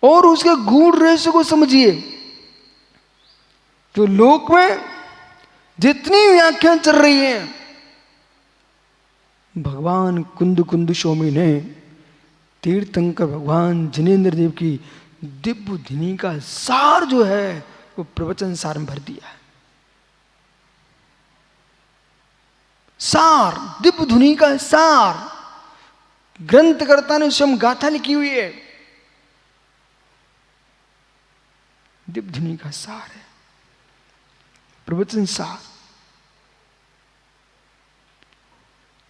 और उसके गूढ़ रहस्य को समझिए। जो लोक में जितनी व्याख्या चल रही है, भगवान कुंद कुंद स्वामी ने तीर्थंकर भगवान जिनेन्द्र देव की दिव्य धिनी का सार जो है वो प्रवचन सार में भर दिया है। सार, दिव्य धुनी का सार ग्रंथकर्ता ने स्वयं गाथा लिखी हुई है। दिव्य धुनी का सार है प्रवचन सार,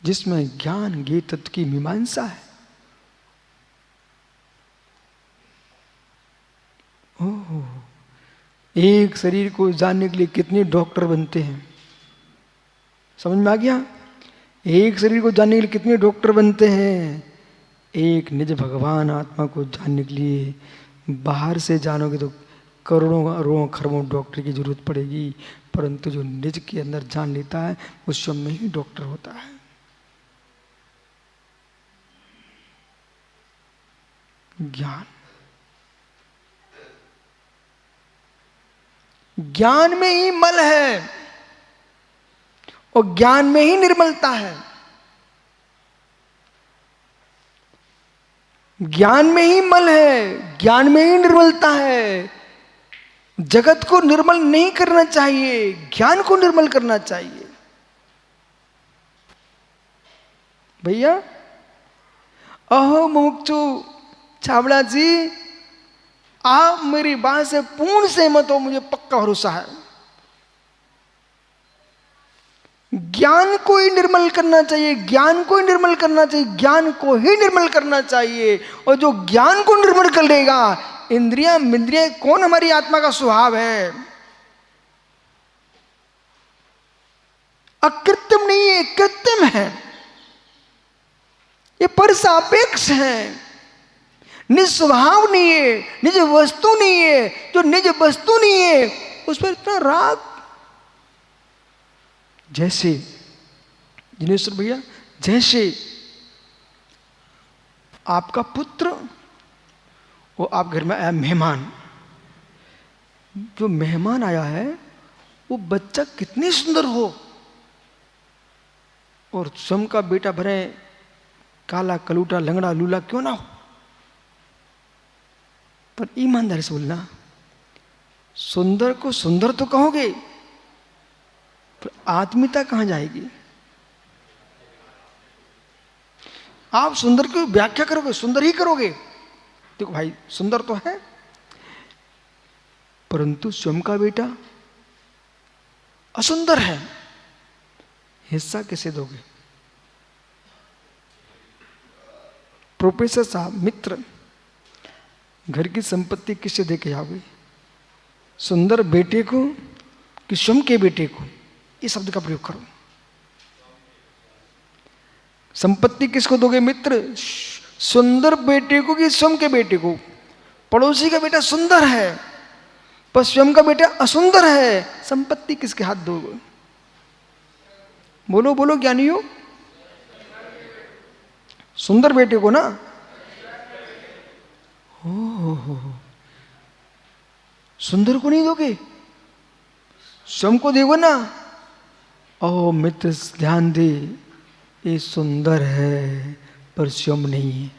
जिसमें ज्ञान ज्ञेय तत्व की मीमांसा है। ओह, एक शरीर को जानने के लिए कितने डॉक्टर बनते हैं, समझ में आ गया? एक शरीर को जानने के लिए कितने डॉक्टर बनते हैं। एक निज भगवान आत्मा को जानने के लिए बाहर से जानोगे तो करोड़ों अरबों खरबों डॉक्टर की जरूरत पड़ेगी, परंतु जो निज के अंदर जान लेता है उस स्वयं में ही डॉक्टर होता है। ज्ञान, ज्ञान में ही मल है और ज्ञान में ही निर्मलता है। ज्ञान में ही मल है, ज्ञान में ही निर्मलता है। जगत को निर्मल नहीं करना चाहिए, ज्ञान को निर्मल करना चाहिए। भैया अहो मुमुक्षु छाबड़ा जी, आप मेरी बात से पूर्ण सहमत हो, मुझे पक्का भरोसा है। ज्ञान को ही निर्मल करना चाहिए, ज्ञान को ही निर्मल करना चाहिए, ज्ञान को ही निर्मल करना चाहिए। और जो ज्ञान को निर्मल कर लेगा, इंद्रियां मिंद्रियां कौन हमारी आत्मा का स्वभाव है, अकृत्रिम नहीं है, कृत्रिम है। ये परसापेक्ष है, निज स्वभाव नहीं है, निज वस्तु नहीं है। जो निज वस्तु नहीं है उस पर इतना राग। जैसे जिनेश्वर भैया, जैसे आपका पुत्र, वो आप घर में आया मेहमान, जो मेहमान आया है वो बच्चा कितनी सुंदर हो और स्वयं का बेटा भरे काला कलूटा लंगड़ा लूला क्यों ना हो, पर ईमानदारी से बोलना, सुंदर को सुंदर तो कहोगे, पर आत्मीयता कहां जाएगी? आप सुंदर की व्याख्या करोगे, सुंदर ही करोगे। देखो भाई, सुंदर तो है, परंतु स्वयं का बेटा असुंदर है, हिस्सा कैसे दोगे? प्रोफेसर साहब, मित्र, घर की संपत्ति किससे दे के आओगे? सुंदर बेटे को कि स्वयं के बेटे को? इस शब्द का प्रयोग करो। संपत्ति किसको दोगे मित्र? सुंदर बेटे को कि स्वयं के बेटे को? पड़ोसी का बेटा सुंदर है पर स्वयं का बेटा असुंदर है, संपत्ति किसके हाथ दोगे? बोलो बोलो ज्ञानियों, सुंदर बेटे को ना। हो, सुंदर को नहीं दोगे, स्वयं को देगो ना। ओ मित्र ध्यान दे, ये सुंदर है पर स्वयं नहीं है।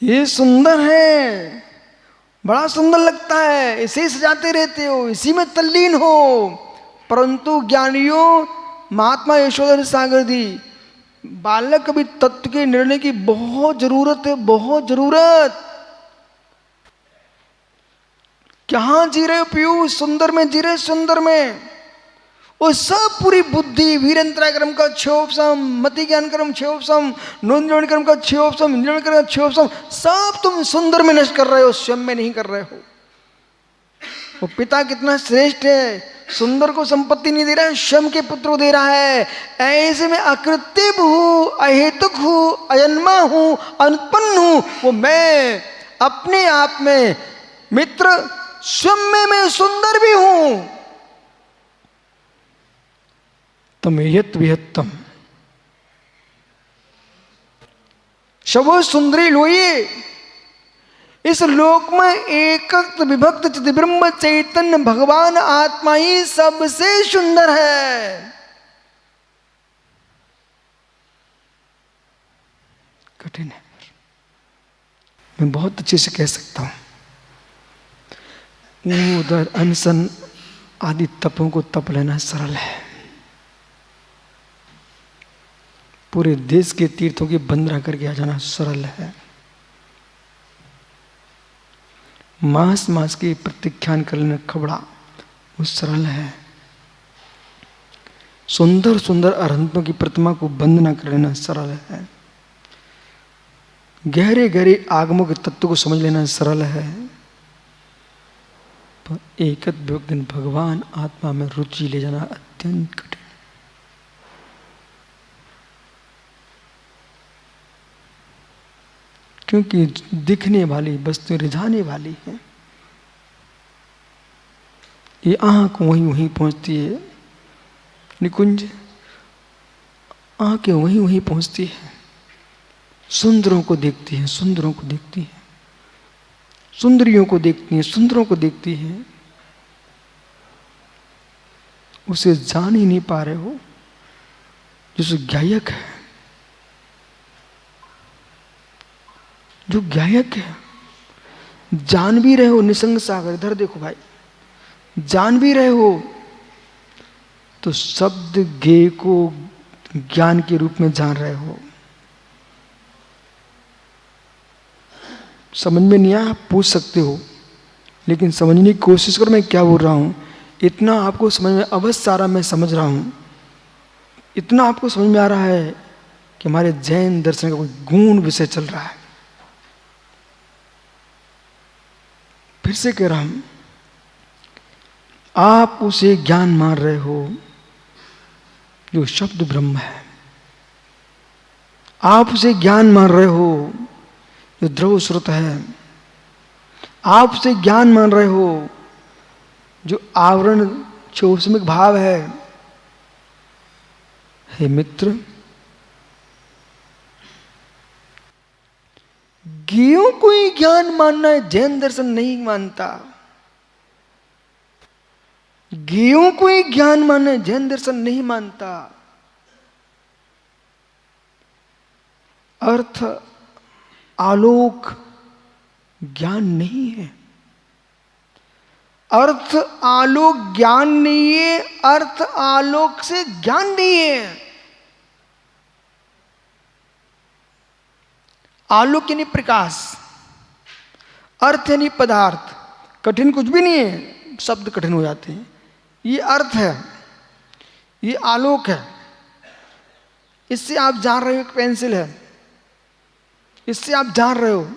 ये सुंदर है, बड़ा सुंदर लगता है, इसे सजाते रहते हो, इसी में तल्लीन हो, परंतु ज्ञानियों, महात्मा यशोधर सागर दी, बालक कभी तत्व के निर्णय की बहुत जरूरत है, बहुत जरूरत। कहां जी रहे हो पीयूष? सुंदर में जी रहे, सुंदर में। वो सब पूरी बुद्धि वीरेंद्र कर्म का क्षोभसम, मति ज्ञान कर्म क्षोभसम, नोन्द्रण कर्म का क्षोभसम, इंद्रण कर्म का क्षोभसम, सब तुम सुंदर में नष्ट कर रहे हो, स्वयं में नहीं कर रहे हो। वो पिता कितना श्रेष्ठ है, सुंदर को संपत्ति नहीं दे रहा है, स्वयं के पुत्र को दे रहा है। ऐसे में अकृत्रिम हूं, अहेतुक हूं, अजन्मा हूं, अनुत्पन्न हूं, वो मैं अपने आप में मित्र स्वयं में मैं सुंदर भी हूं। तमेयत विहत्तम, शवो सुंदरी लोये। इस लोक में एकत्व विभक्त चित ब्रह्म चैतन्य भगवान आत्मा ही सबसे सुंदर है। कठिन है, मैं बहुत अच्छे से कह सकता हूं। उधर अनशन आदि तपों को तप लेना सरल है। पूरे देश के तीर्थों की वंदना करके आ जाना सरल है। मास मास की प्रत्याख्यान कर लेना खबड़ा वो सरल है। सुंदर सुंदर अरहंतों की प्रतिमा को वंदना कर लेना सरल है। गहरे गहरे आगमों के तत्व को समझ लेना सरल है। पर एकत्व भगवान आत्मा में रुचि ले जाना अत्यंत कठिन। क्योंकि दिखने वाली वस्तु रिझाने वाली है। ये आंख वहीं वहीं पहुंचती है, निकुंज आंखें वहीं वहीं पहुंचती है, सुंदरों को देखती है, सुंदरों को देखती है, सुंदरियों को देखती है, सुंदरों को देखती है। उसे जान ही नहीं पा रहे हो जो गायक है, जो गायक है। जान भी रहे हो निसंग सागर, इधर देखो भाई, जान भी रहे हो तो शब्द गेय को ज्ञान के रूप में जान रहे हो। समझ में नहीं आया पूछ सकते हो, लेकिन समझने की कोशिश करो मैं क्या बोल रहा हूं। इतना आपको समझ में अवश्य आ रहा, मैं समझ रहा हूं। इतना आपको समझ में आ रहा है कि हमारे जैन दर्शन का कोई गूढ़ विषय चल रहा है। फिर से कह रहा हूं, आप उसे ज्ञान मान रहे हो जो शब्द ब्रह्म है। आप उसे ज्ञान मान रहे हो जो ध्रुव श्रुत है। आप उसे ज्ञान मान रहे हो जो आवरण चौस्मिक भाव है। हे मित्र, ज्ञेयों को ही ज्ञान मानना है, जैन दर्शन नहीं मानता। ज्ञेयों को ही ज्ञान मानना है, जैन दर्शन नहीं मानता। अर्थ आलोक ज्ञान नहीं है। अर्थ आलोक ज्ञान नहीं है, अर्थ आलोक से ज्ञान नहीं है। आलोक यानी प्रकाश, अर्थ यानी पदार्थ। कठिन कुछ भी नहीं है, शब्द कठिन हो जाते हैं। ये अर्थ है, ये आलोक है। इससे आप जान रहे हो एक पेंसिल है, इससे आप जान रहे हो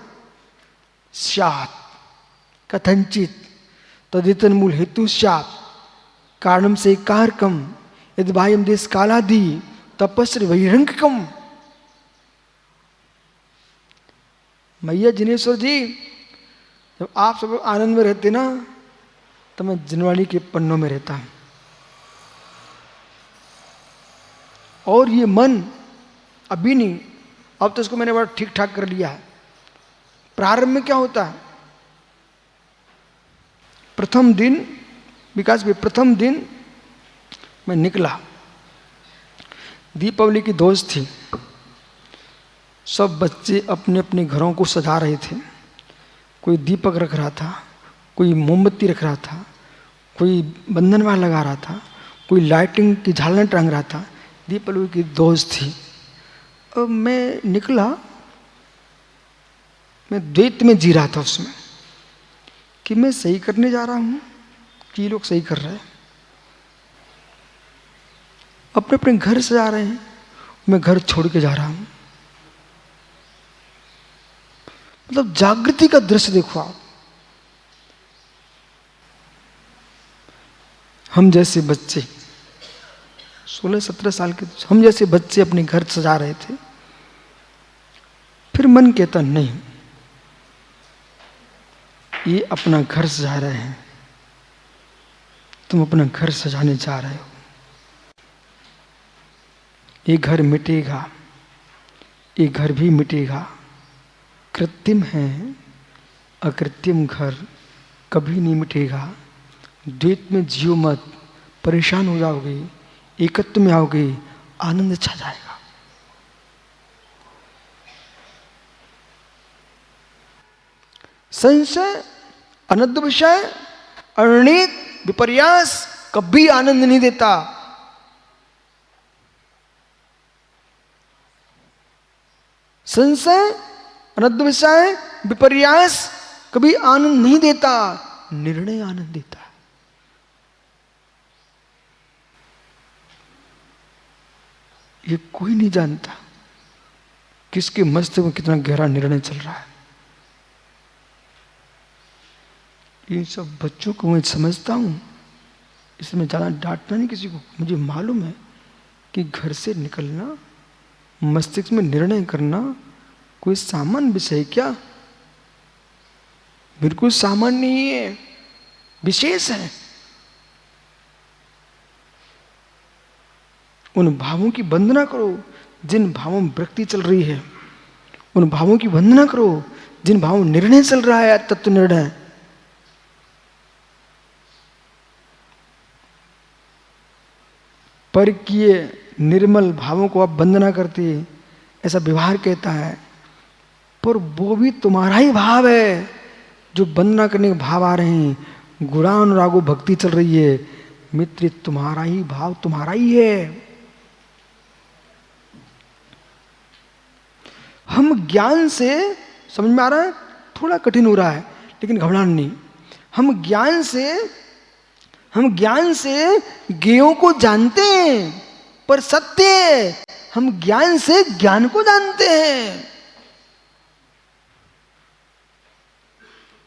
स्यात् कथंचित तदितन मूल हेतु स्यात् कारणम से कारकम यदि बाह्यम देश कालादि तपस्वी बहिरंगकम। मैया जिनेश्वर जी, जब आप सब आनंद में रहते ना, तो मैं जिनवाणी के पन्नों में रहता हूं। और ये मन अभी नहीं, अब तो इसको मैंने बड़ा ठीक ठाक कर लिया है। प्रारंभ में क्या होता है, प्रथम दिन विकास भी, प्रथम दिन मैं निकला, दीपावली की दोस्त थी, सब बच्चे अपने अपने घरों को सजा रहे थे। कोई दीपक रख रहा था, कोई मोमबत्ती रख रहा था, कोई बंधनवार लगा रहा था, कोई लाइटिंग की झालर टांग रहा था। दीपावली की दोस्त थी। अब मैं निकला, मैं द्वैत में जी रहा था उसमें कि मैं सही करने जा रहा हूं कि ये लोग सही कर रहे हैं। अपने अपने घर सजा रहे हैं, मैं घर छोड़ के जा रहा हूं। मतलब जागृति का दृश्य देखो आप। हम जैसे बच्चे 16-17 साल के, हम जैसे बच्चे अपने घर सजा रहे थे। फिर मन कहता नहीं, ये अपना घर सजा रहे हैं, तुम अपना घर सजाने जा रहे हो। ये घर मिटेगा, ये घर भी मिटेगा, कृत्रिम है, अकृत्रिम घर कभी नहीं मिटेगा। द्वैत में जियो मत, परेशान हो जाओगे, एकत्व में आओगे, आनंद छा जाएगा। संशय, अनद्ध विषय, अनित, विपर्यास कभी आनंद नहीं देता। संशय, अनद्ध विषय, विपर्यास कभी आनंद नहीं देता, निर्णय आनंद देता है। ये कोई नहीं जानता किसके मस्तिष्क में कितना गहरा निर्णय चल रहा है। इन सब बच्चों को मैं समझता हूं, इसमें ज्यादा डांटना नहीं किसी को। मुझे मालूम है कि घर से निकलना, मस्तिष्क में निर्णय करना कोई सामान्य विषय क्या? बिल्कुल सामान्य नहीं है, विशेष है। उन भावों की वंदना करो जिन भावों में वृत्ति चल रही है, उन भावों की वंदना करो जिन भावों में निर्णय चल रहा है, तत्व निर्णय। पर किए निर्मल भावों को आप वंदना करते, ऐसा व्यवहार कहता है। पर वो भी तुम्हारा ही भाव है जो वंदना करने के भाव आ रहे हैं, गुणानुरागो भक्ति चल रही है। मित्र, तुम्हारा ही भाव तुम्हारा ही है। हम ज्ञान से, समझ में आ रहा है, थोड़ा कठिन हो रहा है लेकिन घबराना नहीं। हम ज्ञान से ज्ञेयों को जानते हैं, पर सत्य हम ज्ञान से ज्ञान को जानते हैं।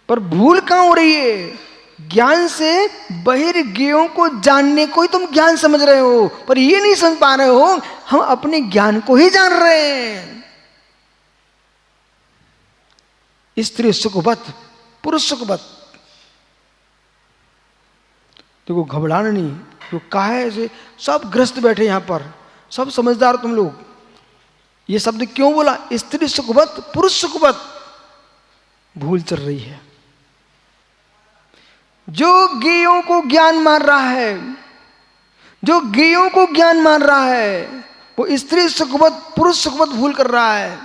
पर भूल कहां हो रही है? ज्ञान से बहिर्ज्ञेयों को जानने को ही तुम ज्ञान समझ रहे हो, पर ये नहीं समझ पा रहे हो हम अपने ज्ञान को ही जान रहे हैं। स्त्री सुखवत, पुरुष सुखवत। देखो, घबराना नहीं। तो कहा है ऐसे, सब ग्रस्त बैठे यहां पर, सब समझदार तुम लोग। ये शब्द क्यों बोला? स्त्री सुखवत, पुरुष सुखवत। भूल चल रही है। जो ज्ञेयों को ज्ञान मान रहा है, जो ज्ञेयों को ज्ञान मान रहा है, वो स्त्री सुखवत, पुरुष सुखवत भूल कर रहा है।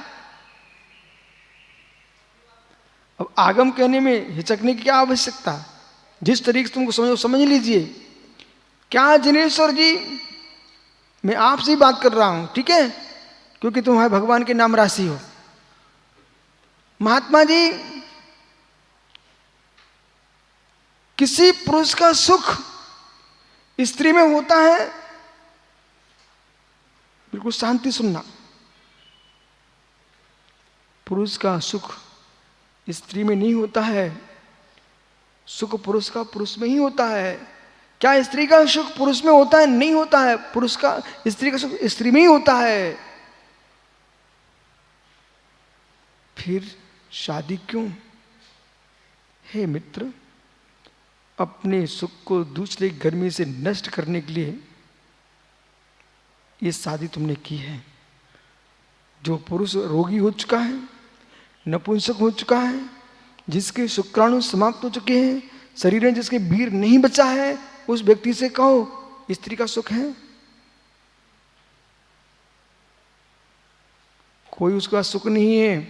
अब आगम कहने में हिचकने की क्या आवश्यकता? जिस तरीके से तुमको समझो समझ लीजिए। क्या जिनेश्वर जी, मैं आपसे ही बात कर रहा हूं, ठीक है, क्योंकि तुम हमारे भगवान के नाम राशि हो। महात्मा जी, किसी पुरुष का सुख स्त्री में होता है? बिल्कुल शांति सुनना। पुरुष का सुख स्त्री में नहीं होता है, सुख पुरुष का पुरुष में ही होता है। क्या स्त्री का सुख पुरुष में होता है? नहीं होता है। पुरुष का, स्त्री का सुख स्त्री में ही होता है। फिर शादी क्यों? हे मित्र, अपने सुख को दूसरे गर्मी से नष्ट करने के लिए ये शादी तुमने की है। जो पुरुष रोगी हो चुका है, नपुंसक हो चुका है, जिसके शुक्राणु समाप्त हो चुके हैं, शरीर में जिसके वीर नहीं बचा है, उस व्यक्ति से कहो स्त्री का सुख है? कोई उसका सुख नहीं है।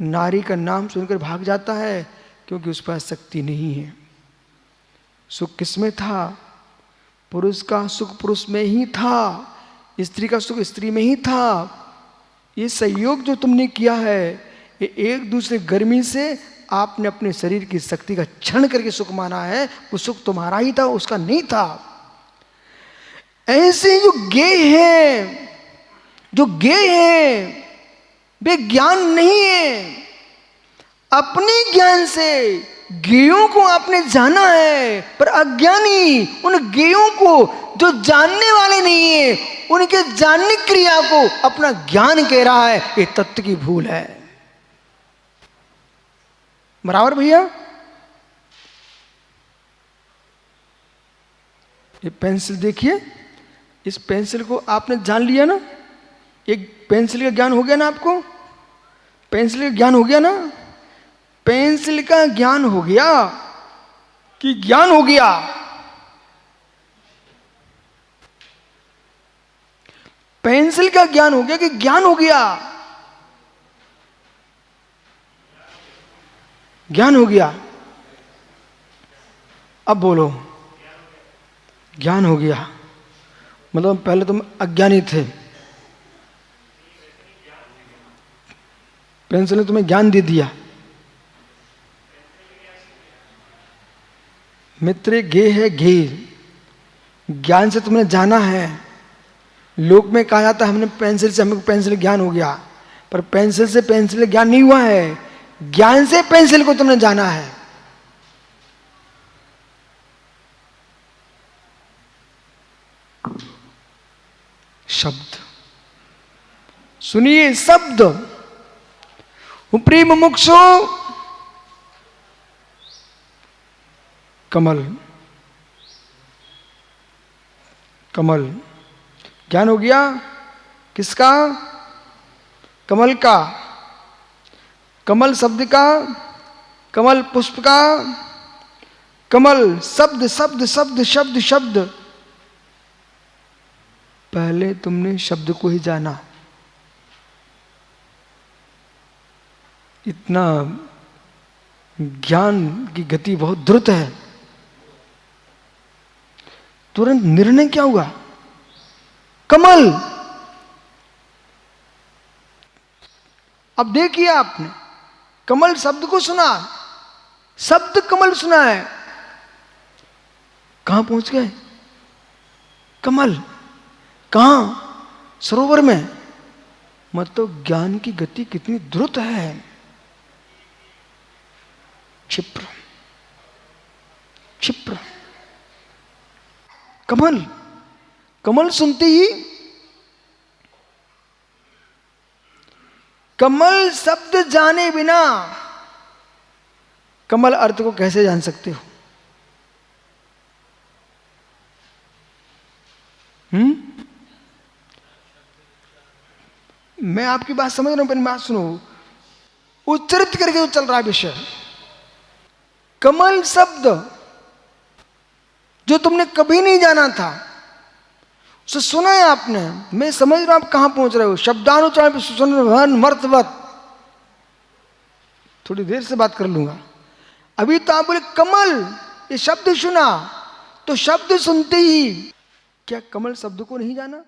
नारी का नाम सुनकर भाग जाता है क्योंकि उस पर शक्ति नहीं है। सुख किसमें था? पुरुष का सुख पुरुष में ही था, स्त्री का सुख स्त्री में ही था। ये सहयोग जो तुमने किया है, ये एक दूसरे गर्मी से आपने अपने शरीर की शक्ति का क्षण करके सुख माना है। वो सुख तुम्हारा ही था, उसका नहीं था। ऐसे जो गेय हैं वे ज्ञान नहीं है। अपने ज्ञान से ज्ञेयों को आपने जाना है, पर अज्ञानी उन ज्ञेयों को जो जानने वाले नहीं है, उनके जानने क्रिया को अपना ज्ञान कह रहा है। ये तत्व की भूल है। बराबर भैया? ये पेंसिल देखिए, इस पेंसिल को आपने जान लिया ना, एक पेंसिल का ज्ञान हो गया ना आपको। पेंसिल का ज्ञान हो गया ना? पेंसिल का ज्ञान हो गया कि ज्ञान हो गया? पेंसिल का ज्ञान हो गया कि ज्ञान हो गया? ज्ञान हो गया। अब बोलो, ज्ञान हो गया मतलब पहले तुम अज्ञानी थे, पेंसिल ने तुम्हें ज्ञान दे दिया। मित्र गे है घे, ज्ञान से तुमने जाना है। लोक में कहा जाता है हमने पेंसिल से, हमें पेंसिल ज्ञान हो गया, पर पेंसिल से पेंसिल ज्ञान नहीं हुआ है, ज्ञान से पेंसिल को तुमने जाना है। शब्द सुनिए, शब्द उपरी मुमुक्षु कमल, कमल ज्ञान हो गया किसका? कमल का, कमल शब्द का, कमल पुष्प का, कमल शब्द शब्द शब्द शब्द शब्द। पहले तुमने शब्द को ही जाना। इतना ज्ञान की गति बहुत द्रुत है। तुरंत निर्णय क्या हुआ? कमल। अब देखिए, आपने कमल शब्द को सुना, शब्द कमल सुना है, कहां पहुंच गए? कमल। कहां? सरोवर में। मतलब ज्ञान की गति कितनी द्रुत है। क्षिप्र क्षिप्र। कमल, कमल सुनते ही, कमल शब्द जाने बिना कमल अर्थ को कैसे जान सकते हो? मैं आपकी बात समझ रहा हूं, पर बात सुनो, उच्चरित करके जो चल रहा है विषय। कमल शब्द जो तुमने कभी नहीं जाना था, उसे सुना है आपने। मैं समझ रहा हूं आप कहां पहुंच रहे हो। शब्दानुचरण पे सुन मर्तवत। थोड़ी देर से बात कर लूंगा। अभी तो आप बोले कमल, ये शब्द सुना, तो शब्द सुनते ही क्या कमल शब्द को नहीं जाना?